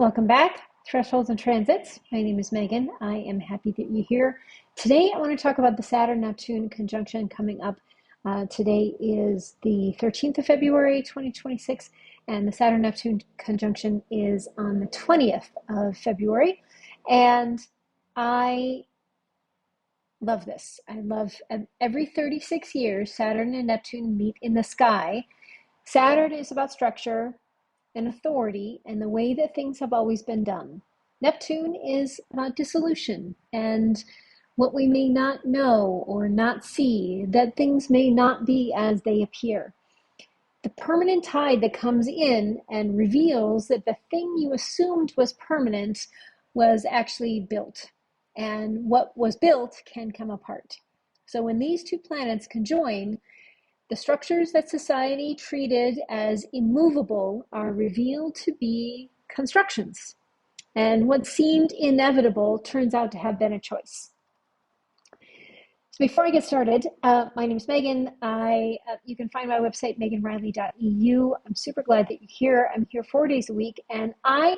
Welcome back, Thresholds and Transits. My name is Megan. I am happy that you're here. Today I want to talk about the Saturn-Neptune conjunction coming up. Today is the 13th of February, 2026, and the Saturn-Neptune conjunction is on the 20th of February. And I love this. I love every 36 years, Saturn and Neptune meet in the sky. Saturn is about structure and authority and the way that things have always been done. Neptune is about dissolution and what we may not know or not see, that things may not be as they appear. The permanent tide that comes in and reveals that the thing you assumed was permanent was actually built, and what was built can come apart. So when these two planets conjoin, the structures that society treated as immovable are revealed to be constructions. And what seemed inevitable turns out to have been a choice. So before I get started, my name is Megan. You can find my website, meganriley.eu. I'm super glad that you're here. I'm here 4 days a week, and I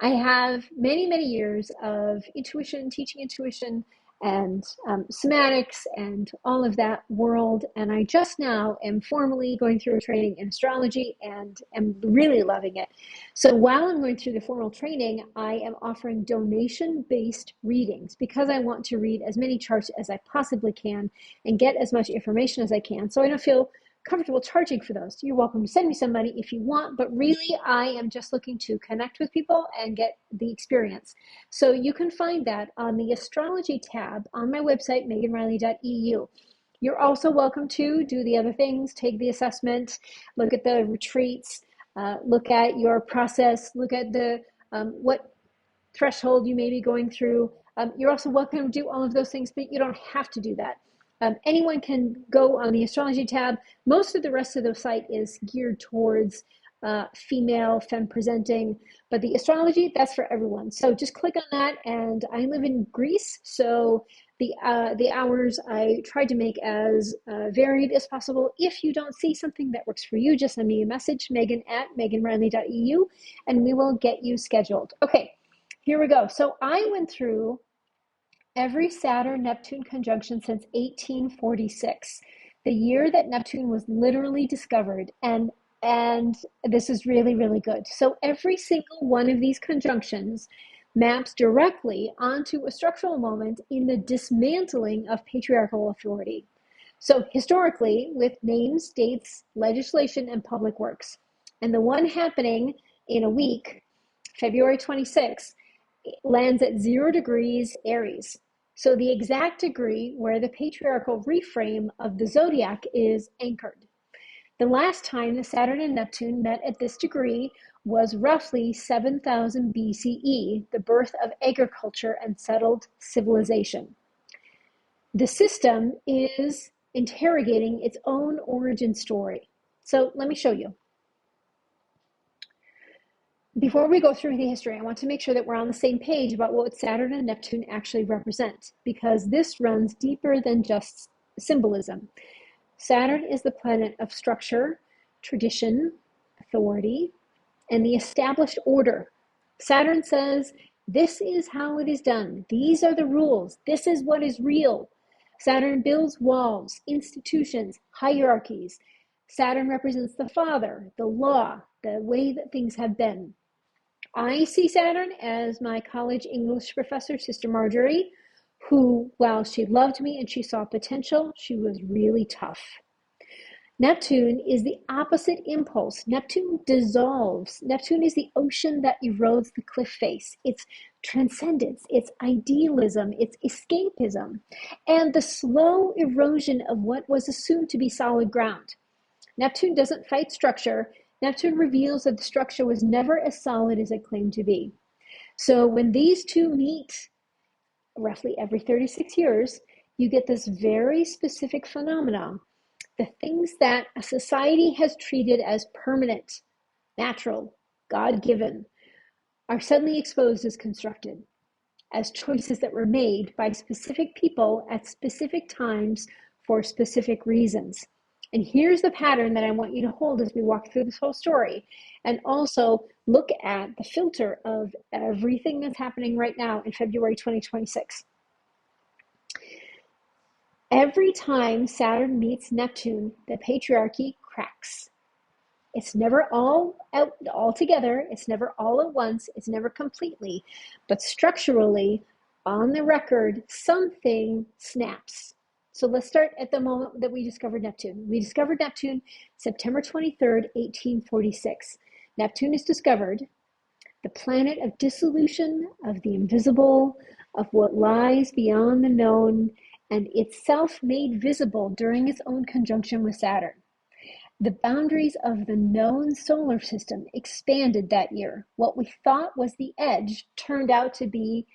have many, many years of intuition, teaching intuition, and somatics and all of that world. And I just now am formally going through a training in astrology and am really loving it. So while I'm going through the formal training, I am offering donation-based readings because I want to read as many charts as I possibly can and get as much information as I can. So I don't feel comfortable charging for those. You're welcome to send me some money if you want, but really I am just looking to connect with people and get the experience. So you can find that on the Astrology tab on my website, meganriley.eu. You're also welcome to do the other things, take the assessment, look at the retreats, look at your process, look at the what threshold you may be going through. You're also welcome to do all of those things, but you don't have to do that. Anyone can go on the Astrology tab. Most of the rest of the site is geared towards femme presenting, but the Astrology, that's for everyone. So just click on that, and I live in Greece, so the hours I try to make as varied as possible. If you don't see something that works for you, just send me a message, megan@meganriley.eu, and we will get you scheduled. Okay, here we go. So I went through every Saturn-Neptune conjunction since 1846, the year that Neptune was literally discovered. And this is really, really good. So every single one of these conjunctions maps directly onto a structural moment in the dismantling of patriarchal authority. So historically, with names, dates, legislation, and public works. And the one happening in a week, February 26th, lands at 0 degrees Aries. So the exact degree where the patriarchal reframe of the zodiac is anchored. The last time the Saturn and Neptune met at this degree was roughly 7000 BCE, the birth of agriculture and settled civilization. The system is interrogating its own origin story. So let me show you. Before we go through the history, I want to make sure that we're on the same page about what Saturn and Neptune actually represent, because this runs deeper than just symbolism. Saturn is the planet of structure, tradition, authority, and the established order. Saturn says, this is how it is done. These are the rules. This is what is real. Saturn builds walls, institutions, hierarchies. Saturn represents the father, the law, the way that things have been. I see Saturn as my college English professor, Sister Marjorie, who, while she loved me and she saw potential, she was really tough. Neptune is the opposite impulse. Neptune dissolves. Neptune is the ocean that erodes the cliff face. It's transcendence, it's idealism, it's escapism, and the slow erosion of what was assumed to be solid ground. Neptune doesn't fight structure. Neptune reveals that the structure was never as solid as it claimed to be. So when these two meet, roughly every 36 years, you get this very specific phenomenon. The things that a society has treated as permanent, natural, God-given, are suddenly exposed as constructed, as choices that were made by specific people at specific times for specific reasons. And here's the pattern that I want you to hold as we walk through this whole story. And also look at the filter of everything that's happening right now in February 2026. Every time Saturn meets Neptune, the patriarchy cracks. It's never all together. It's never all at once. It's never completely. But structurally, on the record, something snaps. So let's start at the moment that we discovered Neptune. We discovered Neptune September 23rd, 1846. Neptune is discovered, the planet of dissolution, of the invisible, of what lies beyond the known, and itself made visible during its own conjunction with Saturn. The boundaries of the known solar system expanded that year. What we thought was the edge turned out to be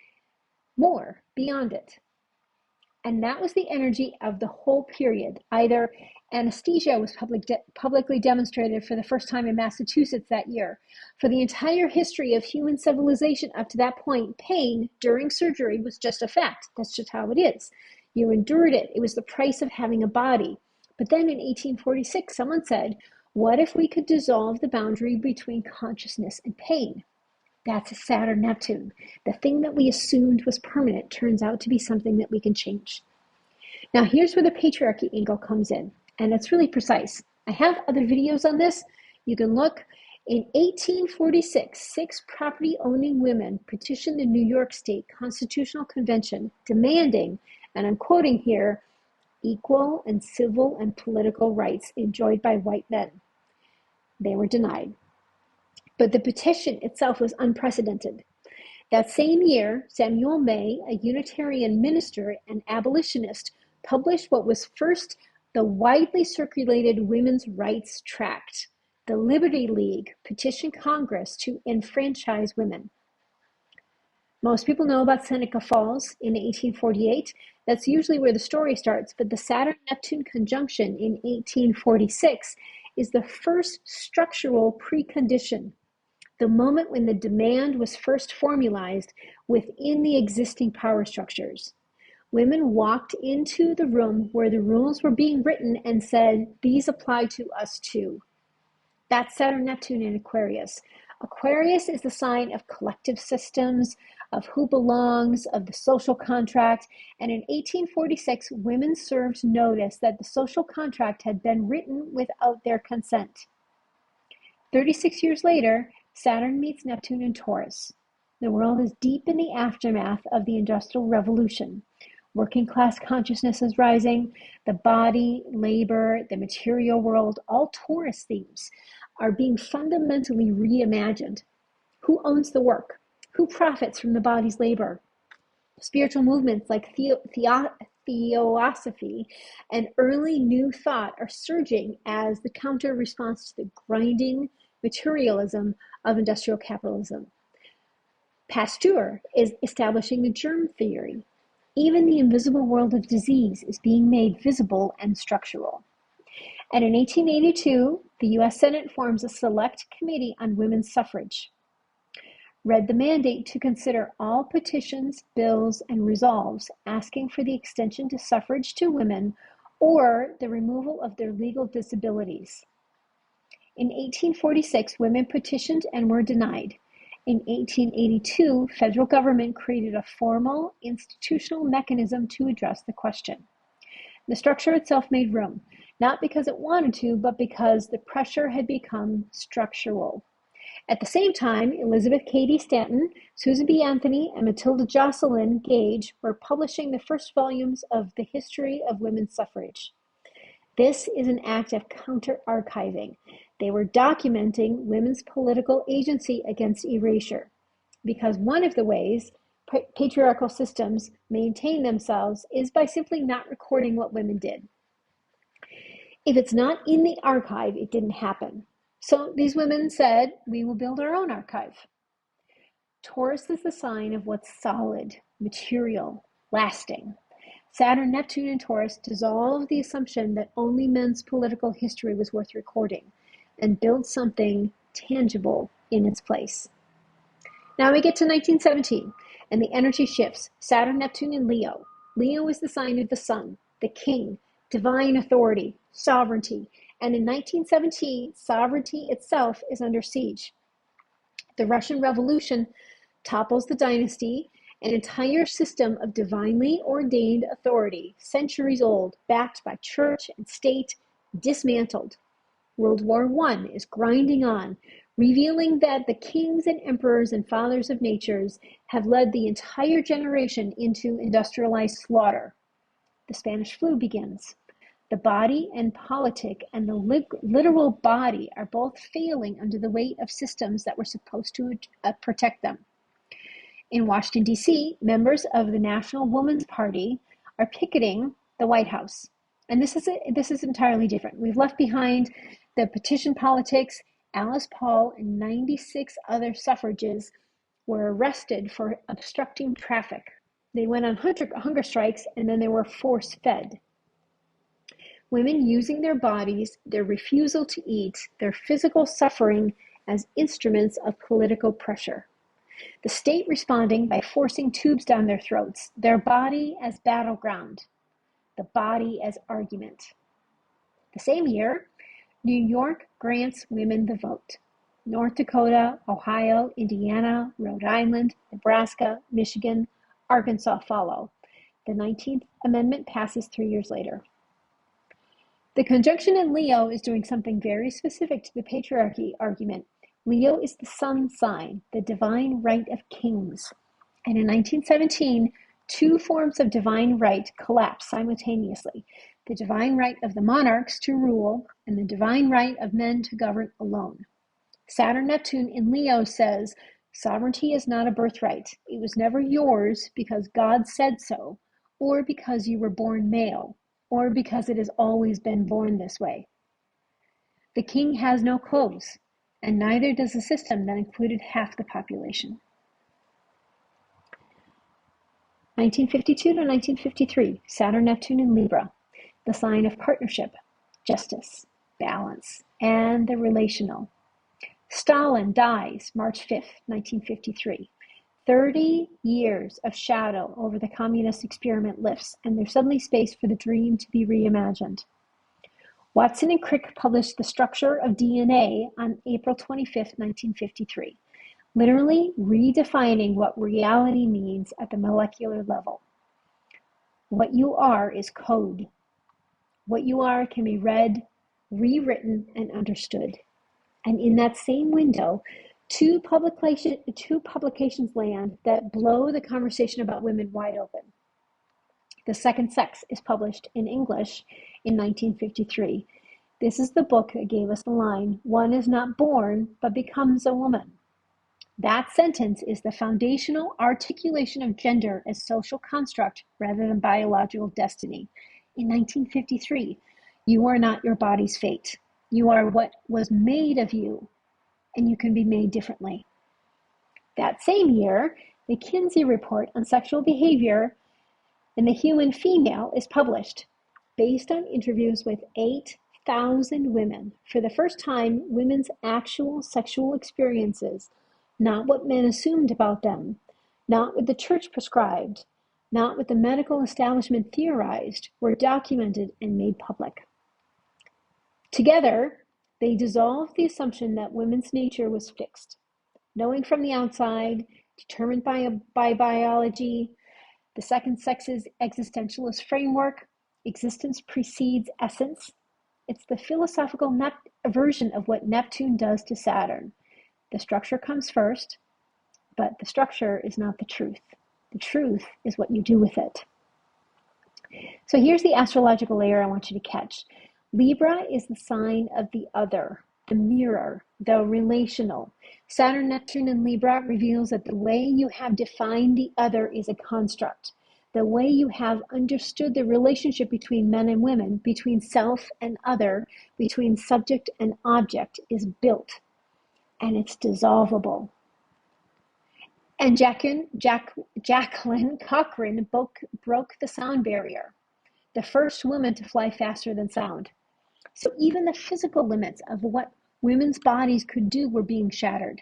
more beyond it. And that was the energy of the whole period. Either anesthesia was publicly demonstrated for the first time in Massachusetts that year. For the entire history of human civilization up to that point, pain during surgery was just a fact. That's just how it is. You endured it. It was the price of having a body. But then in 1846, someone said, what if we could dissolve the boundary between consciousness and pain? That's Saturn Neptune. The thing that we assumed was permanent turns out to be something that we can change. Now here's where the patriarchy angle comes in, and it's really precise. I have other videos on this. You can look. In 1846, 6 property-owning women petitioned the New York State Constitutional Convention demanding, and I'm quoting here, equal and civil and political rights enjoyed by white men. They were denied. But the petition itself was unprecedented. That same year, Samuel May, a Unitarian minister and abolitionist, published what was first the widely circulated women's rights tract. The Liberty League petitioned Congress to enfranchise women. Most people know about Seneca Falls in 1848. That's usually where the story starts, but the Saturn-Neptune conjunction in 1846 is the first structural precondition, the moment when the demand was first formalized within the existing power structures. Women walked into the room where the rules were being written and said, these apply to us too. That's Saturn Neptune in Aquarius. Aquarius is the sign of collective systems, of who belongs, of the social contract. And in 1846, women served notice that the social contract had been written without their consent. 36 years later, Saturn meets Neptune in Taurus. The world is deep in the aftermath of the Industrial Revolution. Working class consciousness is rising. The body, labor, the material world, all Taurus themes are being fundamentally reimagined. Who owns the work? Who profits from the body's labor? Spiritual movements like theosophy and early new thought are surging as the counter response to the grinding materialism of industrial capitalism. Pasteur is establishing the germ theory. Even the invisible world of disease is being made visible and structural. And in 1882, the U.S. Senate forms a select committee on women's suffrage. Read the mandate to consider all petitions, bills, and resolves asking for the extension to suffrage to women or the removal of their legal disabilities. In 1846, women petitioned and were denied. In 1882, federal government created a formal institutional mechanism to address the question. The structure itself made room, not because it wanted to, but because the pressure had become structural. At the same time, Elizabeth Cady Stanton, Susan B. Anthony, and Matilda Jocelyn Gage were publishing the first volumes of The History of Women's Suffrage. This is an act of counter-archiving. They were documenting women's political agency against erasure, because one of the ways patriarchal systems maintain themselves is by simply not recording what women did. If it's not in the archive, it didn't happen. So these women said, we will build our own archive. Taurus is the sign of what's solid, material, lasting. Saturn, Neptune, and Taurus dissolve the assumption that only men's political history was worth recording and build something tangible in its place. Now we get to 1917, and the energy shifts. Saturn, Neptune, and Leo. Leo is the sign of the sun, the king, divine authority, sovereignty. And in 1917, sovereignty itself is under siege. The Russian Revolution topples the dynasty, an entire system of divinely ordained authority, centuries old, backed by church and state, dismantled. World War I is grinding on, revealing that the kings and emperors and fathers of natures have led the entire generation into industrialized slaughter. The Spanish flu begins. The body and politic and the literal body are both failing under the weight of systems that were supposed to protect them. In Washington, D.C., members of the National Woman's Party are picketing the White House. And this is entirely different. We've left behind the petition politics. Alice Paul and 96 other suffragists were arrested for obstructing traffic. They went on hunger strikes, and then they were force-fed. Women using their bodies, their refusal to eat, their physical suffering as instruments of political pressure. The state responding by forcing tubes down their throats, their body as battleground, the body as argument. The same year, New York grants women the vote. North Dakota, Ohio, Indiana, Rhode Island, Nebraska, Michigan, Arkansas follow. The 19th Amendment passes 3 years later. The conjunction in Leo is doing something very specific to the patriarchy argument. Leo is the sun sign, the divine right of kings. And in 1917, two forms of divine right collapsed simultaneously. The divine right of the monarchs to rule and the divine right of men to govern alone. Saturn Neptune in Leo says, sovereignty is not a birthright. It was never yours because God said so, or because you were born male, or because it has always been born this way. The king has no clothes, and neither does a system that included half the population. 1952 to 1953, Saturn Neptune in Libra, the sign of partnership, justice, balance, and the relational. Stalin dies March 5th, 1953. 30 years of shadow over the communist experiment lifts, and there's suddenly space for the dream to be reimagined. Watson and Crick published The Structure of DNA on April 25th, 1953, literally redefining what reality means at the molecular level. What you are is code. What you are can be read, rewritten, and understood. And in that same window, two publications land that blow the conversation about women wide open. The Second Sex is published in English in 1953. This is the book that gave us the line, one is not born, but becomes a woman. That sentence is the foundational articulation of gender as social construct rather than biological destiny. In 1953, you are not your body's fate. You are what was made of you, and you can be made differently. That same year, the Kinsey Report on Sexual Behavior in the Human Female is published, based on interviews with 8,000 women. For the first time, women's actual sexual experiences, not what men assumed about them, not what the church prescribed, not what the medical establishment theorized, were documented and made public. Together, they dissolved the assumption that women's nature was fixed, knowing from the outside, determined by biology. The Second Sex's existentialist framework, existence precedes essence. It's the philosophical version of what Neptune does to Saturn. The structure comes first, but the structure is not the truth. The truth is what you do with it. So here's the astrological layer I want you to catch. Libra is the sign of the other, the mirror, the relational. Saturn Neptune in Libra reveals that the way you have defined the other is a construct. The way you have understood the relationship between men and women, between self and other, between subject and object is built, and it's dissolvable. And Jacqueline Cochran broke the sound barrier, the first woman to fly faster than sound. So even the physical limits of what women's bodies could do were being shattered.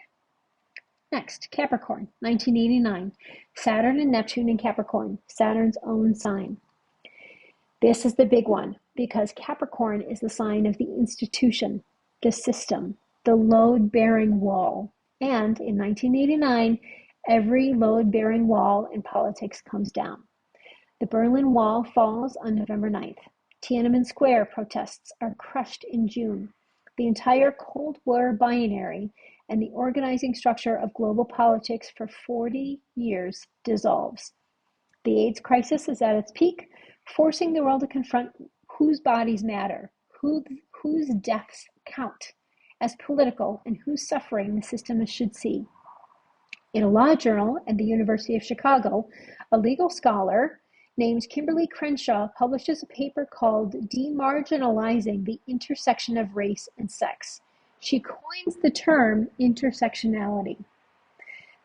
Next, Capricorn, 1989. Saturn and Neptune in Capricorn, Saturn's own sign. This is the big one. because Capricorn is the sign of the institution, the system, the load-bearing wall. And in 1989, every load-bearing wall in politics comes down. The Berlin Wall falls on November 9th. Tiananmen Square protests are crushed in June. The entire Cold War binary and the organizing structure of global politics for 40 years dissolves. The AIDS crisis is at its peak, forcing the world to confront whose bodies matter, whose deaths count as political, and whose suffering the system should see. In a law journal at the University of Chicago, a legal scholar named Kimberly Crenshaw publishes a paper called Demarginalizing the Intersection of Race and Sex. She coins the term intersectionality.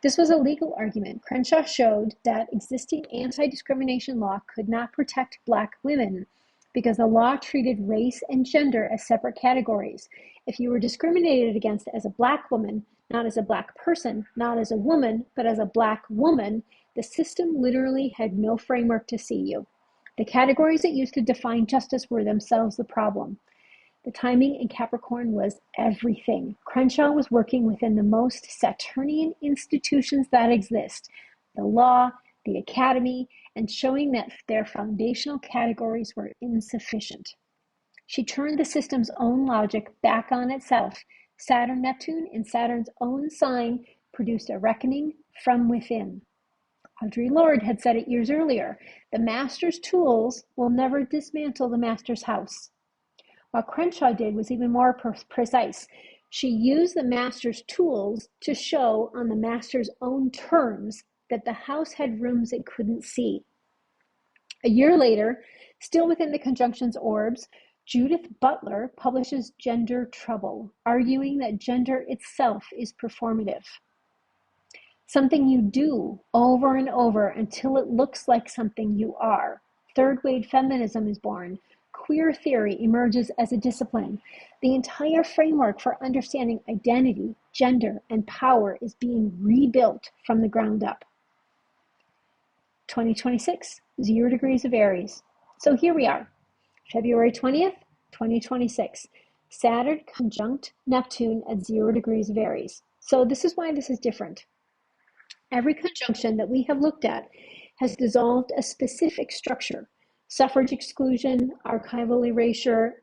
This was a legal argument. Crenshaw showed that existing anti-discrimination law could not protect Black women because the law treated race and gender as separate categories. If you were discriminated against as a Black woman, not as a Black person, not as a woman, but as a Black woman, the system literally had no framework to see you. The categories it used to define justice were themselves the problem. The timing in Capricorn was everything. Crenshaw was working within the most Saturnian institutions that exist, the law, the academy, and showing that their foundational categories were insufficient. She turned the system's own logic back on itself. Saturn Neptune in Saturn's own sign produced a reckoning from within. Audre Lorde had said it years earlier, the master's tools will never dismantle the master's house. What Crenshaw did was even more precise. She used the master's tools to show on the master's own terms that the house had rooms it couldn't see. A year later, still within the conjunction's orbs, Judith Butler publishes Gender Trouble, arguing that gender itself is performative. Something you do over and over until it looks like something you are. Third wave feminism is born. Queer theory emerges as a discipline. The entire framework for understanding identity, gender, and power is being rebuilt from the ground up. 2026, 0 degrees of Aries. So here we are, February 20th, 2026. Saturn conjunct Neptune at 0 degrees of Aries. So this is why this is different. Every conjunction that we have looked at has dissolved a specific structure. Suffrage exclusion, archival erasure,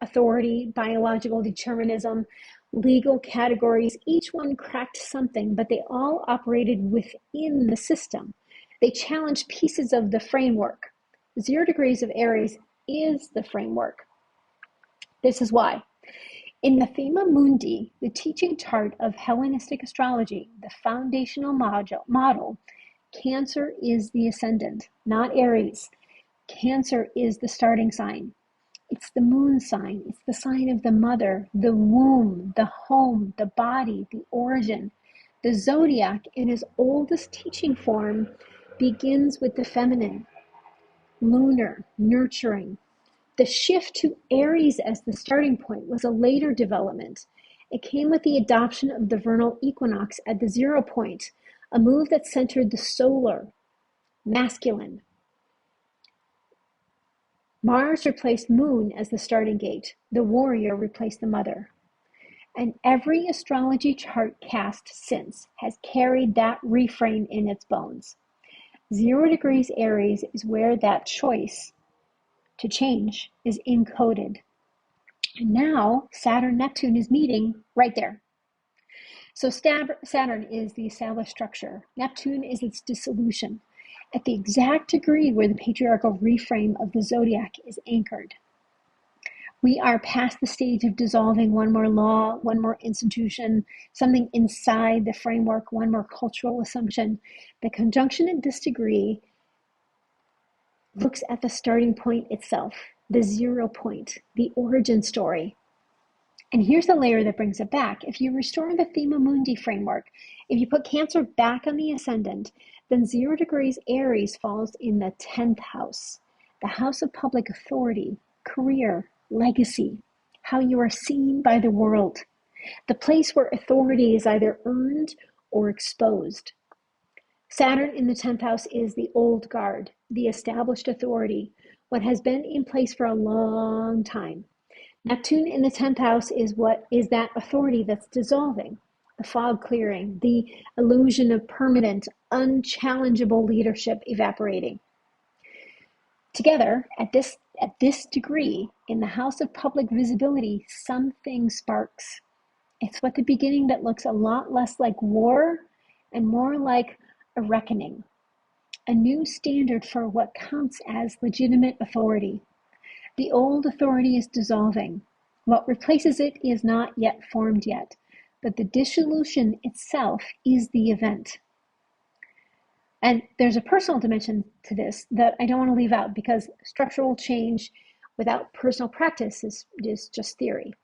authority, biological determinism, legal categories. Each one cracked something, but they all operated within the system. They challenged pieces of the framework. 0 degrees of Aries is the framework. This is why. In the Thema Mundi, the teaching chart of Hellenistic astrology, the foundational model, Cancer is the ascendant, not Aries. Cancer is the starting sign. It's the moon sign. It's the sign of the mother, the womb, the home, the body, the origin. The zodiac, in its oldest teaching form, begins with the feminine, lunar, nurturing. The shift to Aries as the starting point was a later development. It came with the adoption of the vernal equinox at the 0 point, a move that centered the solar, masculine. Mars replaced Moon as the starting gate. The warrior replaced the mother. And every astrology chart cast since has carried that reframe in its bones. 0 degrees Aries is where that choice to change is encoded. And now Saturn Neptune is meeting right there. So Saturn is the established structure. Neptune is its dissolution, at the exact degree where the patriarchal reframe of the zodiac is anchored. We are past the stage of dissolving one more law, one more institution, something inside the framework, one more cultural assumption. The conjunction at this degree looks at the starting point itself, the 0 point, the origin story. And here's the layer that brings it back. If you restore the Thema Mundi framework, if you put Cancer back on the ascendant, then 0 degrees Aries falls in the 10th house, the house of public authority, career, legacy, how you are seen by the world, the place where authority is either earned or exposed. Saturn in the 10th house is the old guard, the established authority. what has been in place for a long time. Neptune in the 10th house is that authority that's dissolving, the fog clearing, the illusion of permanent, unchallengeable leadership evaporating. Together, at this degree, in the house of public visibility, something sparks. It's what the beginning that looks a lot less like war and more like a reckoning, a new standard for what counts as legitimate authority. The old authority is dissolving. What replaces it is not yet formed yet, but the dissolution itself is the event. And there's a personal dimension to this that I don't want to leave out, because structural change without personal practice is just theory.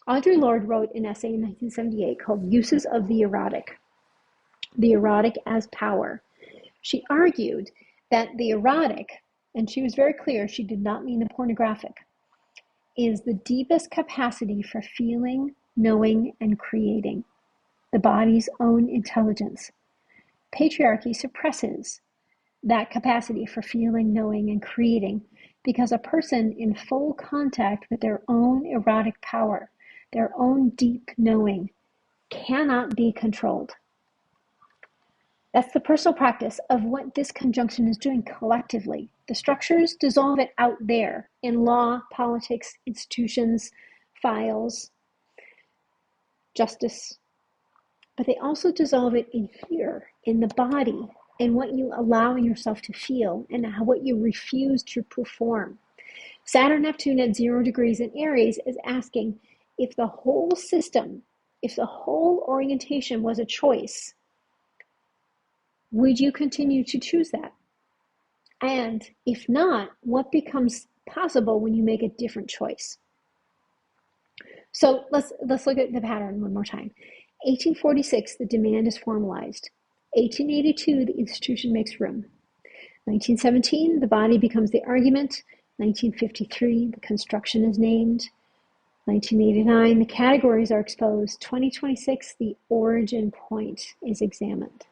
Audre Lorde wrote an essay in 1978 called Uses of the Erotic as Power. She argued that the erotic, and she was very clear, she did not mean the pornographic, is the deepest capacity for feeling, knowing, and creating, the body's own intelligence. Patriarchy suppresses that capacity for feeling, knowing, and creating, because a person in full contact with their own erotic power, their own deep knowing, cannot be controlled. That's the personal practice of what this conjunction is doing collectively. The structures dissolve it out there in law, politics, institutions, files, justice, but they also dissolve it in here, in the body, in what you allow yourself to feel and what you refuse to perform. Saturn Neptune at 0 degrees in Aries is asking, if the whole system, if the whole orientation was a choice, would you continue to choose that? And if not, what becomes possible when you make a different choice? So let's look at the pattern one more time. 1846, the demand is formalized. 1882, the institution makes room. 1917, the body becomes the argument. 1953, the construction is named. 1989, the categories are exposed. 2026, the origin point is examined.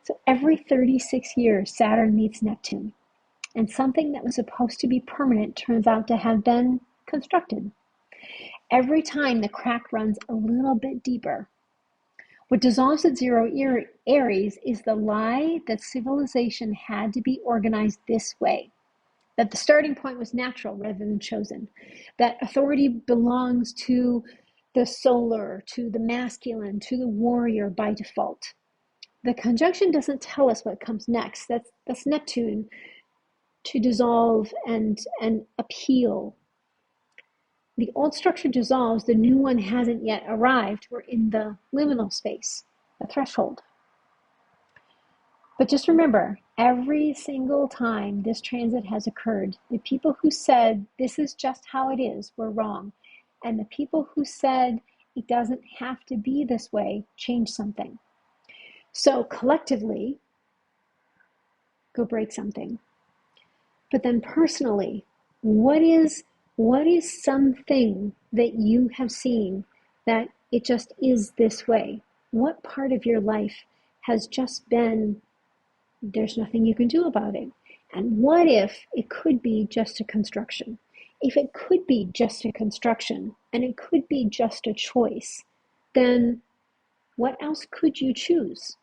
So every 36 years, Saturn meets Neptune, and something that was supposed to be permanent turns out to have been constructed. Every time the crack runs a little bit deeper. What dissolves at 0 Aries is the lie that civilization had to be organized this way, that the starting point was natural rather than chosen, that authority belongs to the solar, to the masculine, to the warrior by default. The conjunction doesn't tell us what comes next. That's Neptune to dissolve and appeal. The old structure dissolves, the new one hasn't yet arrived. We're in the liminal space, the threshold. But just remember, every single time this transit has occurred, the people who said this is just how it is were wrong. And the people who said it doesn't have to be this way changed something. So collectively, go break something. But then personally, what is something that you have seen that it just is this way? What part of your life has just been, there's nothing you can do about it? And what if it could be just a construction? If it could be just a construction and it could be just a choice, then what else could you choose?